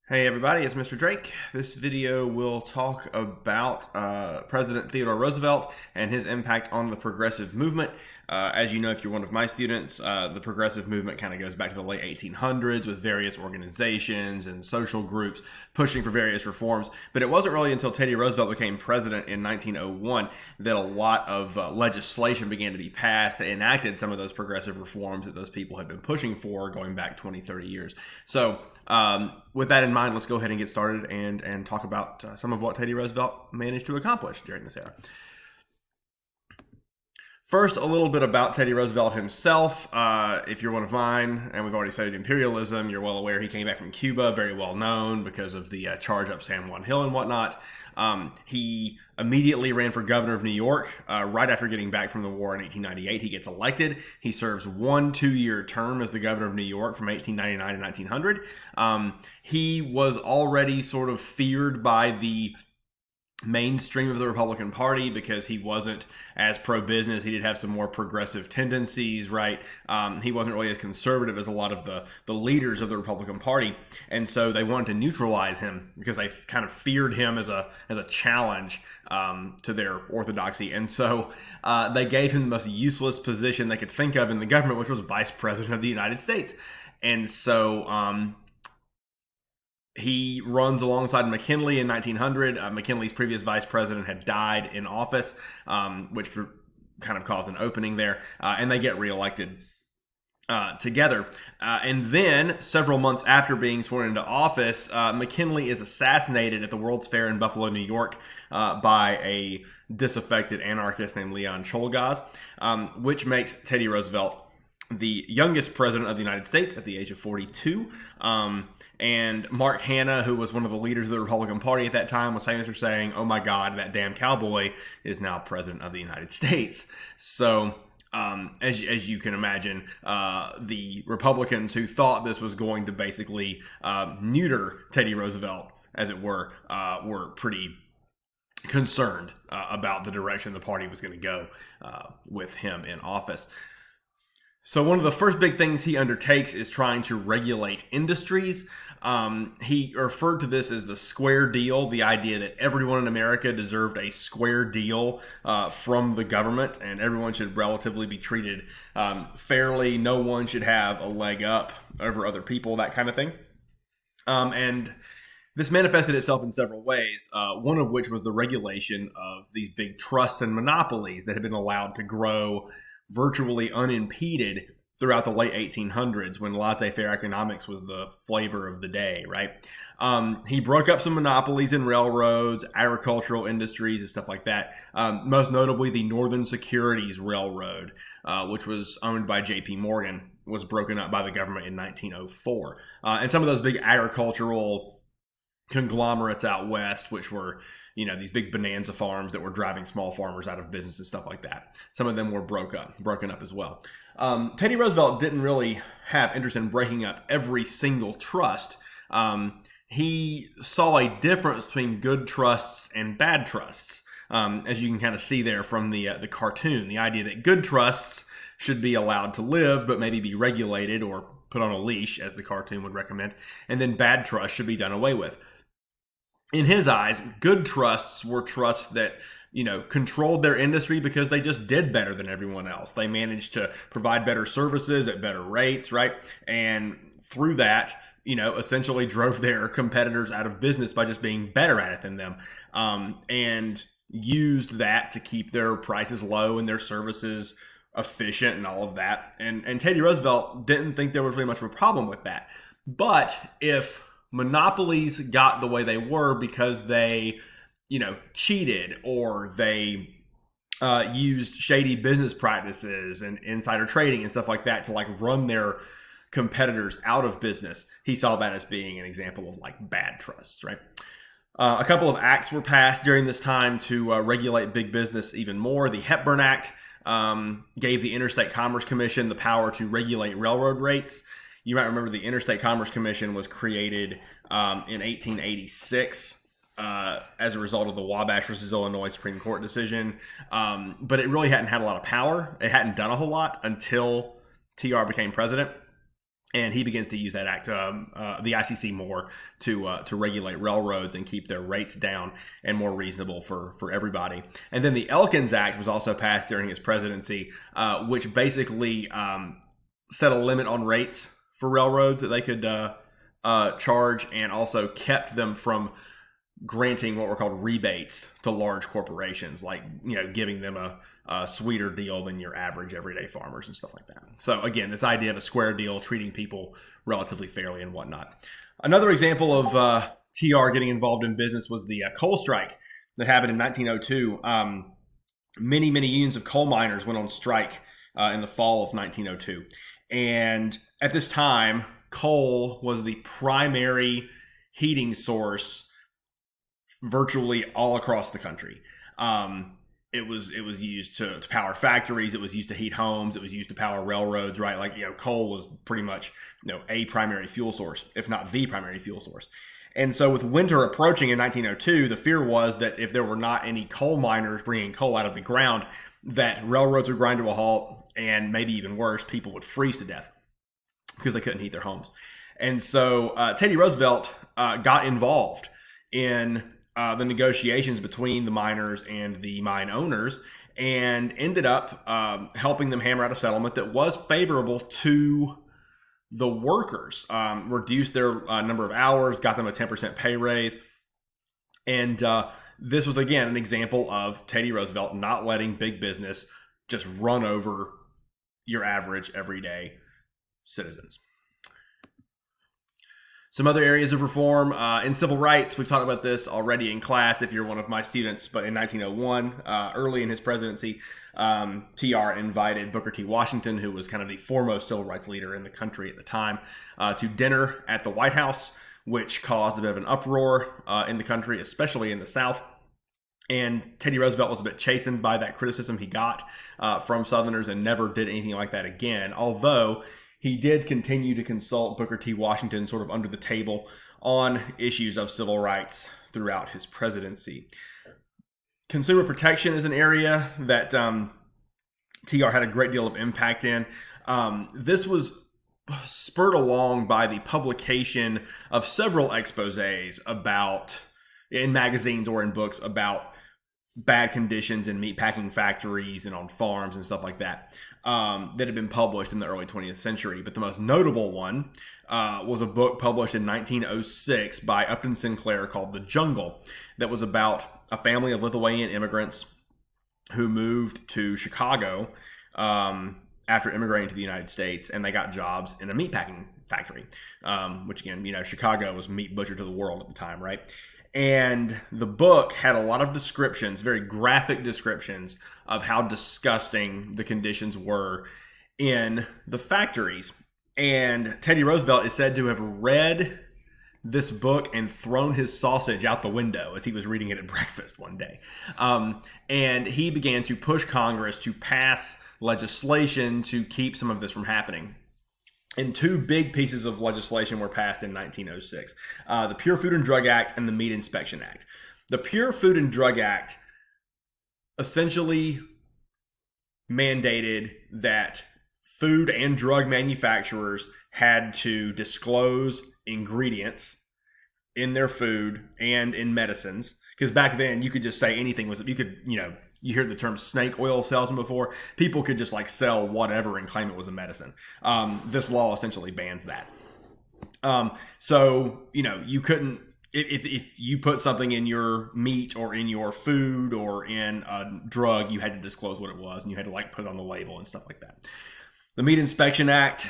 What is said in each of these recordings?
Hey everybody, it's Mr. Drake. This video will talk about President Theodore Roosevelt and his impact on the progressive movement. As you know, if you're one of my students, the progressive movement kind of goes back to the late 1800s with various organizations and social groups pushing for various reforms. But it wasn't really until Teddy Roosevelt became president in 1901 that a lot of legislation began to be passed that enacted some of those progressive reforms that those people had been pushing for going back 20, 30 years. So with that in mind, let's go ahead and get started and talk about some of what Teddy Roosevelt managed to accomplish during this era. First, a little bit about Teddy Roosevelt himself. If you're one of mine, and we've already studied imperialism, you're well aware he came back from Cuba, very well known because of the charge up San Juan Hill and whatnot. He immediately ran for governor of New York right after getting back from the war in 1898. He gets elected. He serves 1 2-year term as the governor of New York from 1899 to 1900. He was already sort of feared by the mainstream of the Republican Party because he wasn't as pro-business. He did have some more progressive tendencies, right? He wasn't really as conservative as a lot of the leaders of the Republican Party, and so they wanted to neutralize him because they kind of feared him as a challenge to their orthodoxy. And so they gave him the most useless position they could think of in the government, which was Vice President of the United States. And so he runs alongside McKinley in 1900. McKinley's previous vice president had died in office, which kind of caused an opening there, and they get reelected together. And then, several months after being sworn into office, McKinley is assassinated at the World's Fair in Buffalo, New York, by a disaffected anarchist named Leon Czolgosz, which makes Teddy Roosevelt the youngest president of the United States at the age of 42. And Mark Hanna, who was one of the leaders of the Republican Party at that time, was famous for saying, "Oh my God, that damn cowboy is now president of the United States." So as you can imagine, the Republicans who thought this was going to basically neuter Teddy Roosevelt, as it were pretty concerned about the direction the party was going to go with him in office. So one of the first big things he undertakes is trying to regulate industries. He referred to this as the square deal, the idea that everyone in America deserved a square deal from the government, and everyone should relatively be treated fairly. No one should have a leg up over other people, that kind of thing. And this manifested itself in several ways, one of which was the regulation of these big trusts and monopolies that had been allowed to grow virtually unimpeded throughout the late 1800s when laissez-faire economics was the flavor of the day, right? He broke up some monopolies in railroads, agricultural industries, and stuff like that. Most notably, the Northern Securities Railroad, which was owned by J.P. Morgan, was broken up by the government in 1904. And some of those big agricultural conglomerates out west, which were these big bonanza farms that were driving small farmers out of business and stuff like that. Some of them were broken up as well. Teddy Roosevelt didn't really have interest in breaking up every single trust. He saw a difference between good trusts and bad trusts, as you can kind of see there from the cartoon. The idea that good trusts should be allowed to live, but maybe be regulated or put on a leash, as the cartoon would recommend, and then bad trusts should be done away with. In his eyes, good trusts were trusts that, controlled their industry because they just did better than everyone else. They managed to provide better services at better rates, right? And through that, essentially drove their competitors out of business by just being better at it than them, and used that to keep their prices low and their services efficient and all of that. And Teddy Roosevelt didn't think there was really much of a problem with that. But if monopolies got the way they were because they, cheated or they used shady business practices and insider trading and stuff like that to run their competitors out of business, he saw that as being an example of bad trusts, right? A couple of acts were passed during this time to regulate big business even more. The Hepburn Act gave the Interstate Commerce Commission the power to regulate railroad rates. You might remember the Interstate Commerce Commission was created in 1886 as a result of the Wabash versus Illinois Supreme Court decision. But it really hadn't had a lot of power. It hadn't done a whole lot until TR became president. And he begins to use that act, the ICC, more to regulate railroads and keep their rates down and more reasonable for everybody. And then the Elkins Act was also passed during his presidency, which basically set a limit on rates for railroads that they could charge, and also kept them from granting what were called rebates to large corporations, like, giving them a sweeter deal than your average everyday farmers and stuff like that. So again, this idea of a square deal, treating people relatively fairly and whatnot. Another example of TR getting involved in business was the coal strike that happened in 1902. Many unions of coal miners went on strike in the fall of 1902. And at this time, coal was the primary heating source virtually all across the country. It was used to power factories. It was used to heat homes. It was used to power railroads, right? Like, coal was pretty much, a primary fuel source, if not the primary fuel source. And so with winter approaching in 1902, the fear was that if there were not any coal miners bringing coal out of the ground, that railroads would grind to a halt, and maybe even worse, people would freeze to death because they couldn't heat their homes. And so Teddy Roosevelt got involved in the negotiations between the miners and the mine owners, and ended up helping them hammer out a settlement that was favorable to the workers, reduced their number of hours, got them a 10% pay raise. And this was, again, an example of Teddy Roosevelt not letting big business just run over your average everyday citizens. Some other areas of reform in civil rights. We've talked about this already in class if you're one of my students, but in 1901, early in his presidency, TR invited Booker T. Washington, who was kind of the foremost civil rights leader in the country at the time, to dinner at the White House, which caused a bit of an uproar in the country, especially in the South. And Teddy Roosevelt was a bit chastened by that criticism he got from Southerners, and never did anything like that again, although he did continue to consult Booker T. Washington sort of under the table on issues of civil rights throughout his presidency. Consumer protection is an area that TR had a great deal of impact in. This was spurred along by the publication of several exposés in magazines or in books about bad conditions in meatpacking factories and on farms and stuff like that, that had been published in the early 20th century. But the most notable one was a book published in 1906 by Upton Sinclair called The Jungle, that was about a family of Lithuanian immigrants who moved to Chicago after immigrating to the United States, and they got jobs in a meatpacking factory, which, again, Chicago was meat butcher to the world at the time, right? And the book had a lot of descriptions, very graphic descriptions, of how disgusting the conditions were in the factories. And Teddy Roosevelt is said to have read this book and thrown his sausage out the window as he was reading it at breakfast one day. And he began to push Congress to pass legislation to keep some of this from happening. And two big pieces of legislation were passed in 1906, the Pure Food and Drug Act and the Meat Inspection Act. The Pure Food and Drug Act essentially mandated that food and drug manufacturers had to disclose ingredients in their food and in medicines. Because back then, you could just say anything was, you hear the term snake oil salesman before. People could just sell whatever and claim it was a medicine. This law essentially bans that. So, you couldn't, if you put something in your meat or in your food or in a drug, you had to disclose what it was, and you had to put it on the label and stuff like that. The Meat Inspection Act,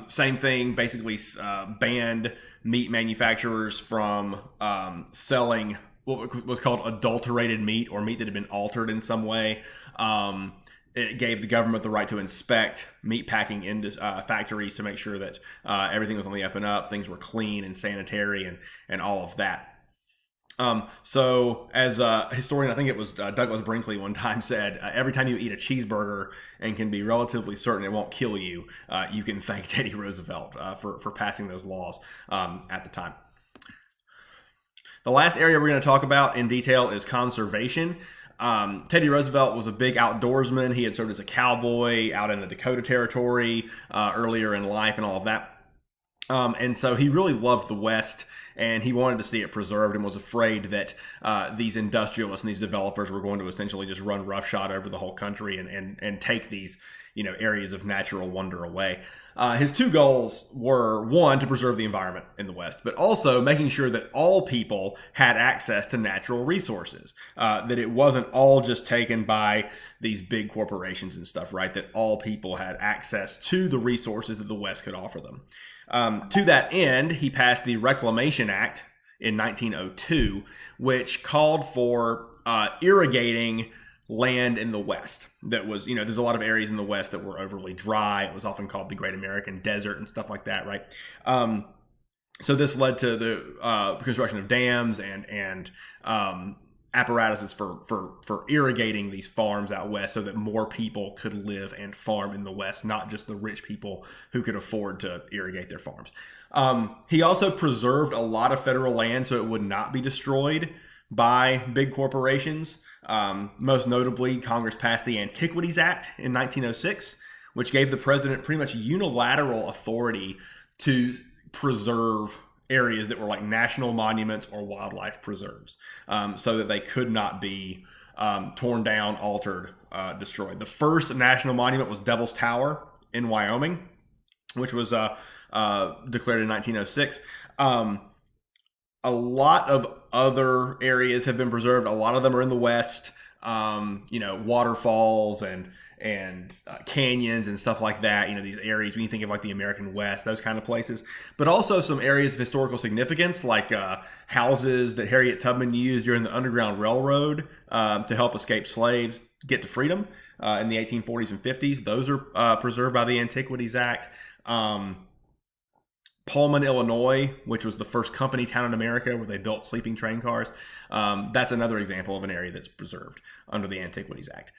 same thing, basically banned meat manufacturers from selling what was called adulterated meat, or meat that had been altered in some way. It gave the government the right to inspect meat packing factories to make sure that everything was on the up and up, things were clean and sanitary, and all of that. So as a historian, I think it was Douglas Brinkley one time said, every time you eat a cheeseburger and can be relatively certain it won't kill you, you can thank Teddy Roosevelt for passing those laws at the time. The last area we're going to talk about in detail is conservation. Teddy Roosevelt was a big outdoorsman. He had served as a cowboy out in the Dakota Territory earlier in life and all of that. And so he really loved the West, and he wanted to see it preserved, and was afraid that these industrialists and these developers were going to essentially just run roughshod over the whole country and take these areas of natural wonder away. His two goals were, one, to preserve the environment in the West, but also making sure that all people had access to natural resources, that it wasn't all just taken by these big corporations and stuff, right? That all people had access to the resources that the West could offer them. To that end, he passed the Reclamation Act in 1902, which called for irrigating land in the West. That was, there's a lot of areas in the West that were overly dry. It was often called the Great American Desert and stuff like that, right? So this led to the construction of dams and apparatuses for irrigating these farms out west, so that more people could live and farm in the West, not just the rich people who could afford to irrigate their farms. He also preserved a lot of federal land so it would not be destroyed by big corporations. Most notably, Congress passed the Antiquities Act in 1906, which gave the president pretty much unilateral authority to preserve areas that were like national monuments or wildlife preserves, so that they could not be torn down, altered, destroyed. The first national monument was Devil's Tower in Wyoming, which was declared in 1906. A lot of other areas have been preserved. A lot of them are in the West, waterfalls and canyons and stuff like that. These areas, when you think of like the American West, those kind of places, but also some areas of historical significance, like houses that Harriet Tubman used during the Underground Railroad to help escaped slaves get to freedom in the 1840s and 50s. Those are preserved by the Antiquities Act. Pullman, Illinois, which was the first company town in America where they built sleeping train cars. That's another example of an area that's preserved under the Antiquities Act.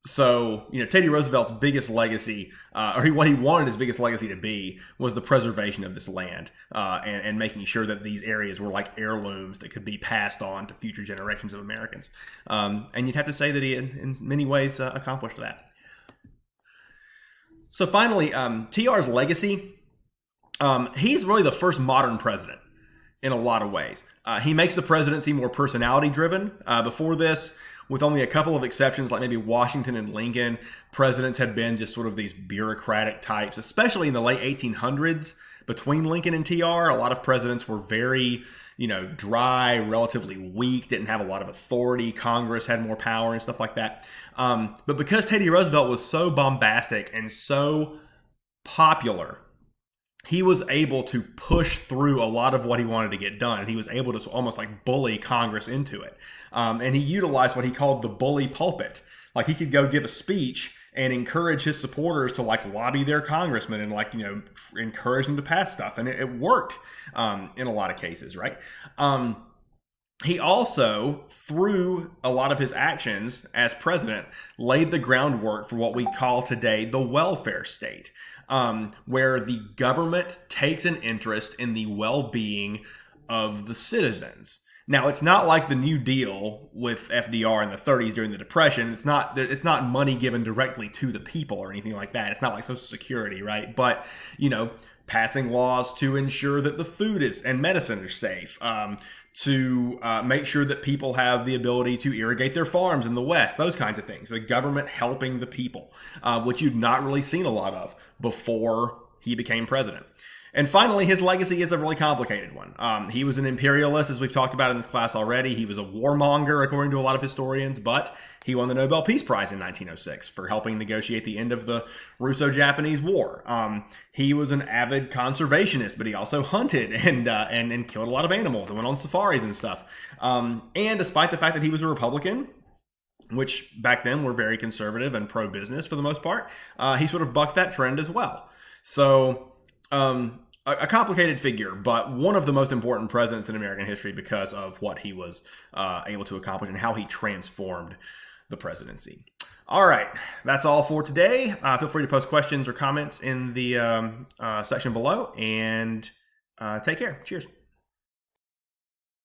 So, Teddy Roosevelt's biggest legacy, what he wanted his biggest legacy to be, was the preservation of this land and making sure that these areas were like heirlooms that could be passed on to future generations of Americans. And you'd have to say that he, in many ways, accomplished that. So finally, TR's legacy. He's really the first modern president in a lot of ways. He makes the presidency more personality-driven. Before this, with only a couple of exceptions, like maybe Washington and Lincoln, presidents had been just sort of these bureaucratic types, especially in the late 1800s. Between Lincoln and TR, a lot of presidents were very, dry, relatively weak, didn't have a lot of authority. Congress had more power and stuff like that. But because Teddy Roosevelt was so bombastic and so popular, he was able to push through a lot of what he wanted to get done. And he was able to almost like bully Congress into it. And he utilized what he called the bully pulpit. Like he could go give a speech and encourage his supporters to like lobby their congressmen and like, encourage them to pass stuff. And it worked in a lot of cases, right? He also, through a lot of his actions as president, laid the groundwork for what we call today the welfare state. Where the government takes an interest in the well-being of the citizens. Now, it's not like the New Deal with FDR in the 30s during the Depression. It's not money given directly to the people or anything like that. It's not like Social Security, right? But, passing laws to ensure that the food and medicine are safe, to make sure that people have the ability to irrigate their farms in the West, those kinds of things. The government helping the people, which you've not really seen a lot of before he became president. And finally, his legacy is a really complicated one. He was an imperialist, as we've talked about in this class already. He was a warmonger, according to a lot of historians, but he won the Nobel Peace Prize in 1906 for helping negotiate the end of the Russo-Japanese War. He was an avid conservationist, but he also hunted and killed a lot of animals and went on safaris and stuff. And despite the fact that he was a Republican, which back then were very conservative and pro-business for the most part, he sort of bucked that trend as well. So a complicated figure, but one of the most important presidents in American history because of what he was able to accomplish and how he transformed the presidency. All right, that's all for today. Feel free to post questions or comments in the section below, and take care. Cheers.